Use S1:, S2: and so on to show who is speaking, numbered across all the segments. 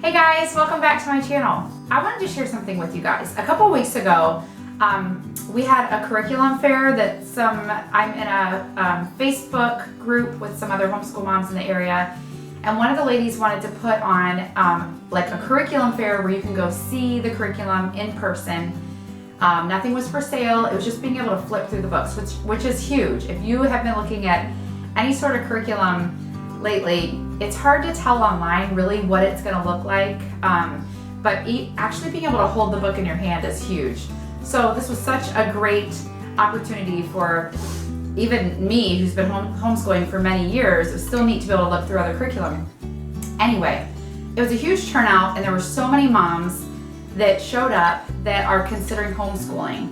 S1: Hey guys, welcome back to my channel. I wanted to share something with you guys. A couple weeks ago, we had a curriculum fair that I'm in a Facebook group with some other homeschool moms in the area, and one of the ladies wanted to put on like a curriculum fair where you can go see the curriculum in person. Nothing was for sale. It was just being able to flip through the books, which is huge. If you have been looking at any sort of curriculum lately, it's hard to tell online really what it's going to look like, but actually being able to hold the book in your hand is huge. So this was such a great opportunity for even me, who's been homeschooling for many years. It was still neat to be able to look through other curriculum. Anyway, it was a huge turnout, and there were so many moms that showed up that are considering homeschooling.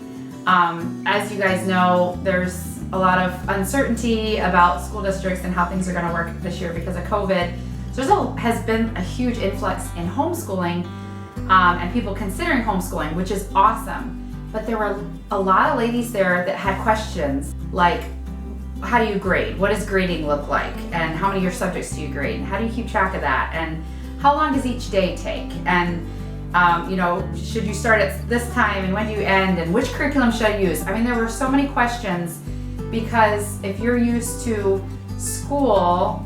S1: As you guys know, there's a lot of uncertainty about school districts and how things are going to work this year because of COVID. So there has been a huge influx in homeschooling and people considering homeschooling, which is awesome. But there were a lot of ladies there that had questions like, how do you grade? What does grading look like? And how many of your subjects do you grade? And how do you keep track of that? And how long does each day take? And should you start at this time and when do you end? And which curriculum should I use? I mean, there were so many questions because if you're used to school,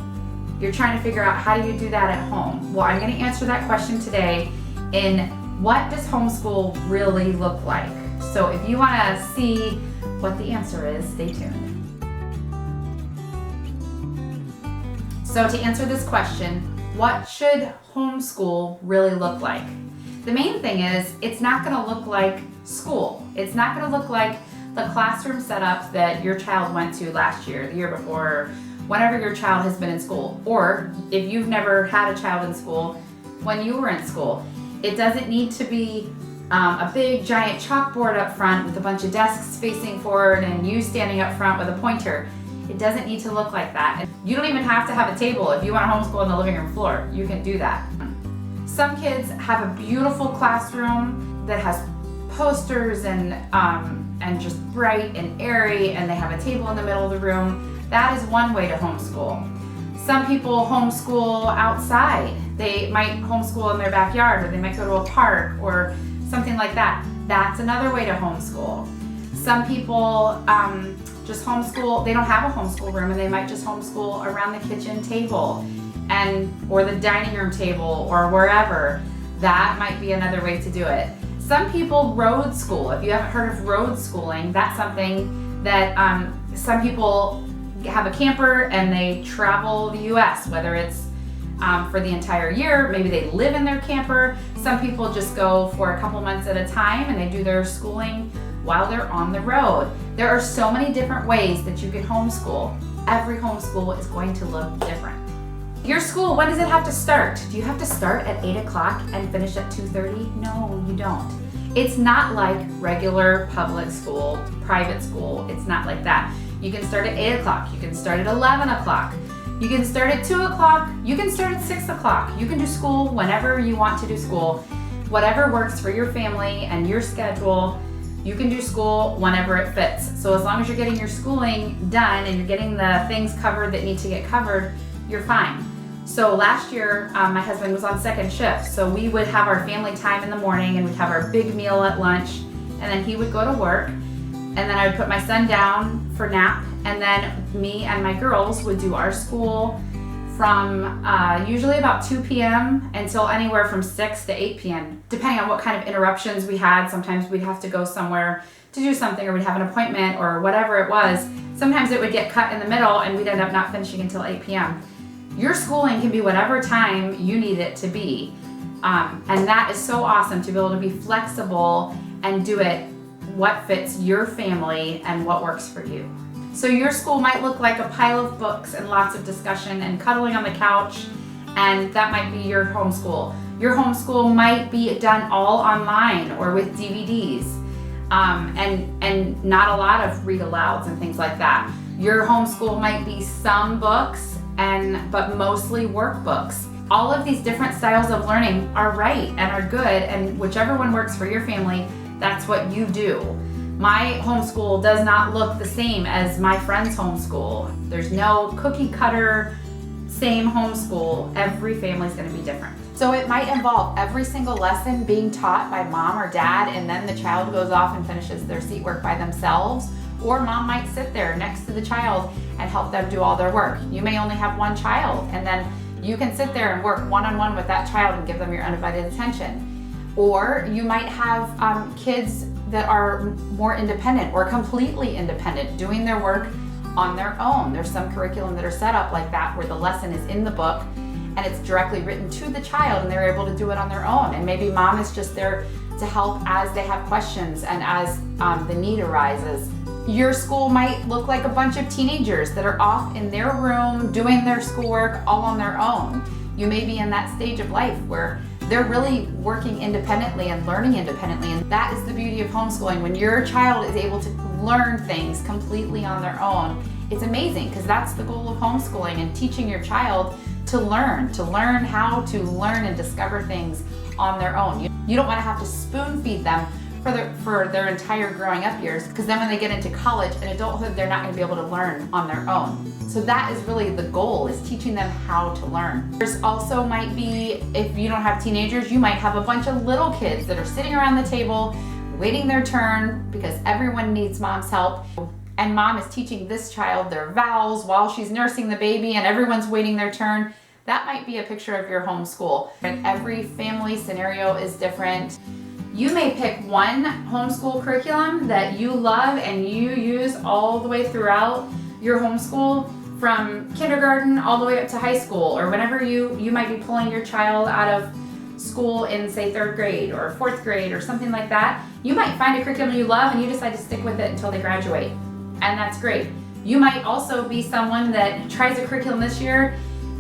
S1: you're trying to figure out how do you do that at home. Well, I'm going to answer that question today in what does homeschool really look like? So if you want to see what the answer is, stay tuned. So to answer this question, what should homeschool really look like? The main thing is it's not going to look like school. It's not going to look like the classroom setup that your child went to last year, the year before, whenever your child has been in school. Or if you've never had a child in school, when you were in school. It doesn't need to be a big giant chalkboard up front with a bunch of desks facing forward and you standing up front with a pointer. It doesn't need to look like that. You don't even have to have a table. If you want to homeschool on the living room floor, you can do that. Some kids have a beautiful classroom that has posters and just bright and airy, and they have a table in the middle of the room. That is one way to homeschool. Some people homeschool outside. They might homeschool in their backyard, or they might go to a park or something like that. That's another way to homeschool. Some people just homeschool. They don't have a homeschool room, and they might just homeschool around the kitchen table or the dining room table or wherever. That might be another way to do it. Some people road school. If you haven't heard of road schooling, that's something that some people have a camper and they travel the US, whether it's for the entire year, maybe they live in their camper. Some people just go for a couple months at a time and they do their schooling while they're on the road. There are so many different ways that you can homeschool. Every homeschool is going to look different. Your school, when does it have to start? Do you have to start at 8 o'clock and finish at 2:30? No, you don't. It's not like regular public school, private school. It's not like that. You can start at 8 o'clock. You can start at 11 o'clock. You can start at 2 o'clock. You can start at 6 o'clock. You can do school whenever you want to do school. Whatever works for your family and your schedule, you can do school whenever it fits. So as long as you're getting your schooling done and you're getting the things covered that need to get covered, you're fine. So last year, my husband was on second shift, so we would have our family time in the morning and we'd have our big meal at lunch, and then he would go to work, and then I would put my son down for nap, and then me and my girls would do our school from usually about 2 p.m. until anywhere from 6 to 8 p.m. depending on what kind of interruptions we had. Sometimes we'd have to go somewhere to do something, or we'd have an appointment or whatever it was. Sometimes it would get cut in the middle and we'd end up not finishing until 8 p.m. Your schooling can be whatever time you need it to be. And that is so awesome to be able to be flexible and do it what fits your family and what works for you. So your school might look like a pile of books and lots of discussion and cuddling on the couch, and that might be your homeschool. Your homeschool might be done all online or with DVDs, and not a lot of read alouds and things like that. Your homeschool might be some books but mostly workbooks. All of these different styles of learning are right and are good, and whichever one works for your family, that's what you do. My homeschool does not look the same as my friend's homeschool. There's no cookie cutter same homeschool, every family is going to be different. So it might involve every single lesson being taught by mom or dad, and then the child goes off and finishes their seat work by themselves. Or mom might sit there next to the child and help them do all their work. You may only have one child, and then you can sit there and work one-on-one with that child and give them your undivided attention. Or you might have kids that are more independent or completely independent, doing their work on their own. There's some curriculum that are set up like that where the lesson is in the book and it's directly written to the child and they're able to do it on their own. And maybe mom is just there to help as they have questions and as the need arises. Your school might look like a bunch of teenagers that are off in their room doing their schoolwork all on their own. You may be in that stage of life where they're really working independently and learning independently, and that is the beauty of homeschooling. When your child is able to learn things completely on their own, it's amazing, because that's the goal of homeschooling and teaching your child to learn how to learn and discover things on their own. You don't want to have to spoon feed them for their entire growing up years, because then when they get into college and adulthood, they're not going to be able to learn on their own. So that is really the goal, is teaching them how to learn. There's also might be, if you don't have teenagers, you might have a bunch of little kids that are sitting around the table waiting their turn because everyone needs mom's help. And mom is teaching this child their vowels while she's nursing the baby and everyone's waiting their turn. That might be a picture of your homeschool. And every family scenario is different. You may pick one homeschool curriculum that you love and you use all the way throughout your homeschool, from kindergarten all the way up to high school, or whenever you might be pulling your child out of school in, say, 3rd grade or 4th grade or something like that. You might find a curriculum you love and you decide to stick with it until they graduate, and that's great. You might also be someone that tries a curriculum this year,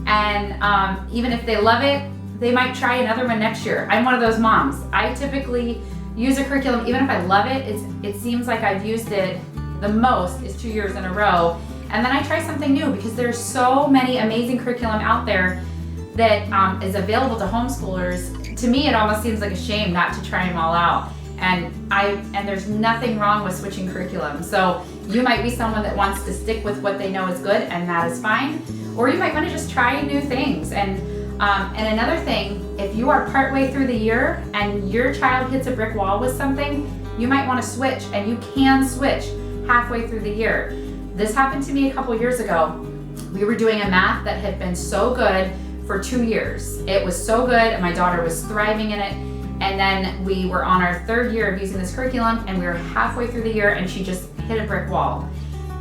S1: and even if they love it, they might try another one next year. I'm one of those moms. I typically use a curriculum, even if I love it, it seems like I've used it the most is 2 years in a row. And then I try something new, because there's so many amazing curriculum out there that is available to homeschoolers. To me, it almost seems like a shame not to try them all out. And there's nothing wrong with switching curriculum. So you might be someone that wants to stick with what they know is good, and that is fine. Or you might want to just try new things. And another thing, if you are partway through the year and your child hits a brick wall with something, you might want to switch, and you can switch halfway through the year. This happened to me a couple years ago. We were doing a math that had been so good for 2 years. It was so good and my daughter was thriving in it. And then we were on our 3rd year of using this curriculum, and we were halfway through the year and she just hit a brick wall.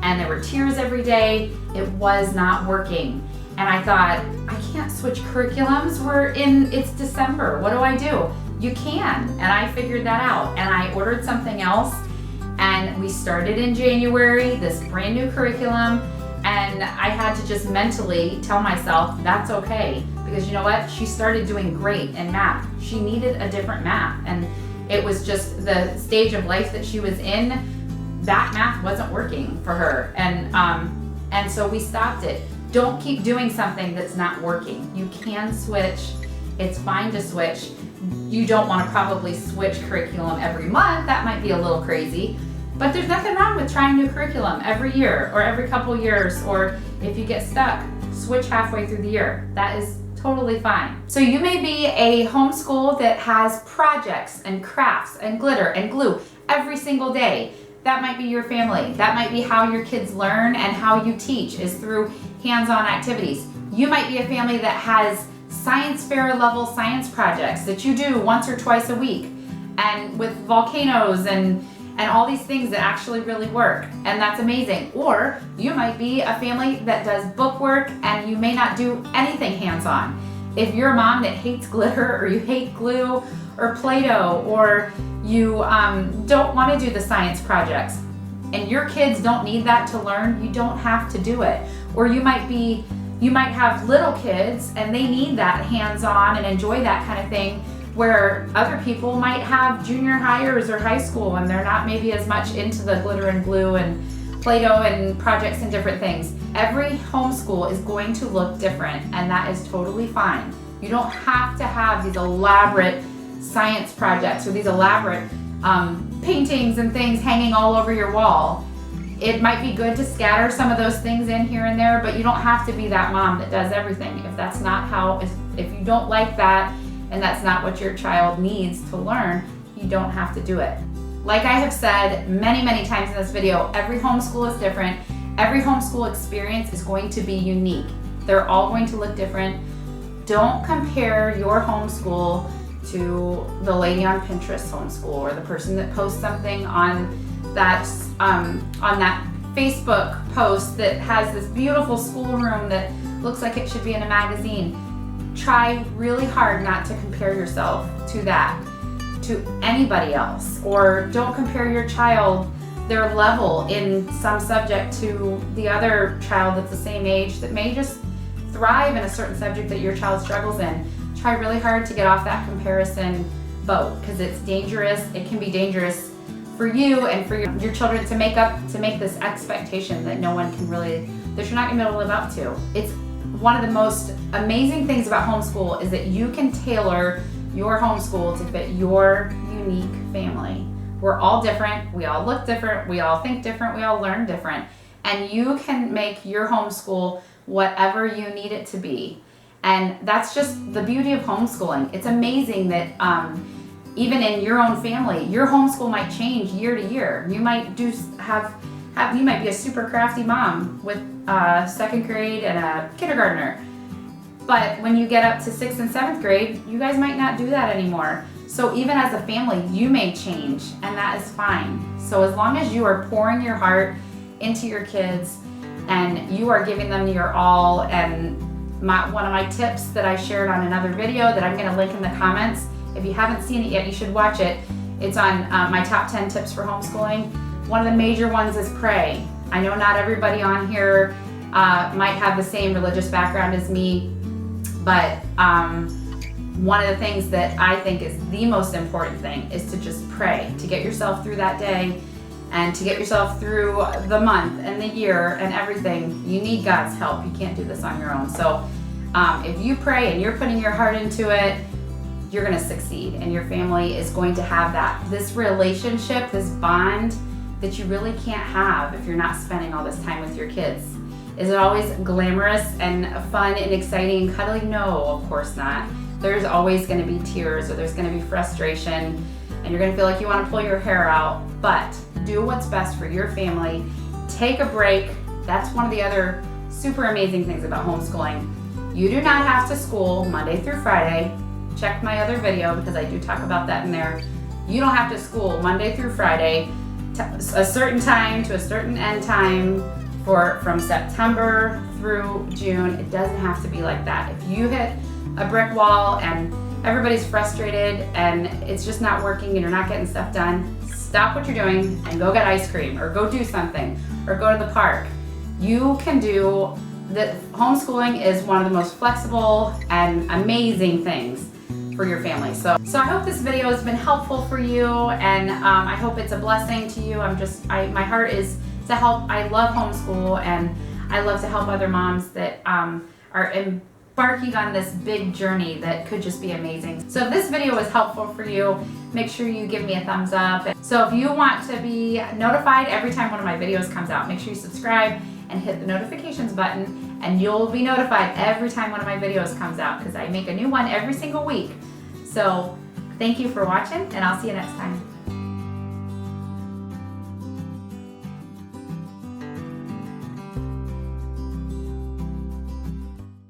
S1: And there were tears every day. It was not working. And I thought, I can't switch curriculums. It's December. What do I do? You can. And I figured that out. And I ordered something else. And we started in January, this brand new curriculum. And I had to just mentally tell myself, that's okay. Because you know what? She started doing great in math. She needed a different math. And it was just the stage of life that she was in. That math wasn't working for her. And so we stopped it. Don't keep doing something that's not working. You can switch. It's fine to switch. You don't want to probably switch curriculum every month. That might be a little crazy. But there's nothing wrong with trying new curriculum every year or every couple years, or if you get stuck, switch halfway through the year. That is totally fine. So you may be a homeschool that has projects and crafts and glitter and glue every single day. That might be your family. That might be how your kids learn, and how you teach is through hands-on activities. You might be a family that has science fair level science projects that you do once or twice a week, and with volcanoes and all these things that actually really work, and that's amazing. Or you might be a family that does book work and you may not do anything hands-on. If you're a mom that hates glitter, or you hate glue or Play-Doh, or you don't want to do the science projects, and your kids don't need that to learn, you don't have to do it. Or you might have little kids and they need that hands-on and enjoy that kind of thing, where other people might have junior hires or high school and they're not maybe as much into the glitter and glue and Play-Doh and projects and different things. Every homeschool is going to look different, and that is totally fine. You don't have to have these elaborate science projects or these elaborate paintings and things hanging all over your wall. It might be good to scatter some of those things in here and there, but you don't have to be that mom that does everything. If that's not how, if you don't like that and that's not what your child needs to learn, you don't have to do it. Like I have said many, many times in this video, every homeschool is different. Every homeschool experience is going to be unique. They're all going to look different. Don't compare your homeschool to the lady on Pinterest homeschool or the person that posts something on that Facebook post that has this beautiful schoolroom that looks like it should be in a magazine. Try really hard not to compare yourself to that, to anybody else, or don't compare your child, their level in some subject, to the other child that's the same age that may just thrive in a certain subject that your child struggles in. Try really hard to get off that comparison boat, because it's dangerous. It can be dangerous for you and for your children to make this expectation that no one can really, that you're not gonna be able to live up to. It's one of the most amazing things about homeschool is that you can tailor your homeschool to fit your unique family. We're all different, we all look different, we all think different, we all learn different, and you can make your homeschool whatever you need it to be. And that's just the beauty of homeschooling. It's amazing that even in your own family, your homeschool might change year to year. You might you might be a super crafty mom with second grade and a kindergartner. But when you get up to 6th and 7th grade, you guys might not do that anymore. So even as a family, you may change, and that is fine. So as long as you are pouring your heart into your kids and you are giving them your all, and one of my tips that I shared on another video that I'm gonna link in the comments, if you haven't seen it yet, you should watch it. It's on my top 10 tips for homeschooling. One of the major ones is pray. I know not everybody on here might have the same religious background as me, but one of the things that I think is the most important thing is to just pray, to get yourself through that day and to get yourself through the month and the year and everything. You need God's help. You can't do this on your own. So if you pray and you're putting your heart into it, you're gonna succeed, and your family is going to have this relationship, this bond that you really can't have if you're not spending all this time with your kids. Is it always glamorous and fun and exciting and cuddly? No, of course not. There's always gonna be tears, or there's gonna be frustration, and you're gonna feel like you wanna pull your hair out, but do what's best for your family. Take a break. That's one of the other super amazing things about homeschooling. You do not have to school Monday through Friday. Check my other video because I do talk about that in there. You don't have to school Monday through Friday, a certain time to a certain end time from September through June. It doesn't have to be like that. If you hit a brick wall and everybody's frustrated and it's just not working and you're not getting stuff done, stop what you're doing and go get ice cream, or go do something, or go to the park. You can do that. Homeschooling is one of the most flexible and amazing things for your family. So I hope this video has been helpful for you, and I hope it's a blessing to you. My heart is to help. I love homeschool, and I love to help other moms that are embarking on this big journey that could just be amazing. So if this video was helpful for you, make sure you give me a thumbs up. So if you want to be notified every time one of my videos comes out, make sure you subscribe and hit the notifications button, and you'll be notified every time one of my videos comes out, because I make a new one every single week. So thank you for watching, and I'll see you next time.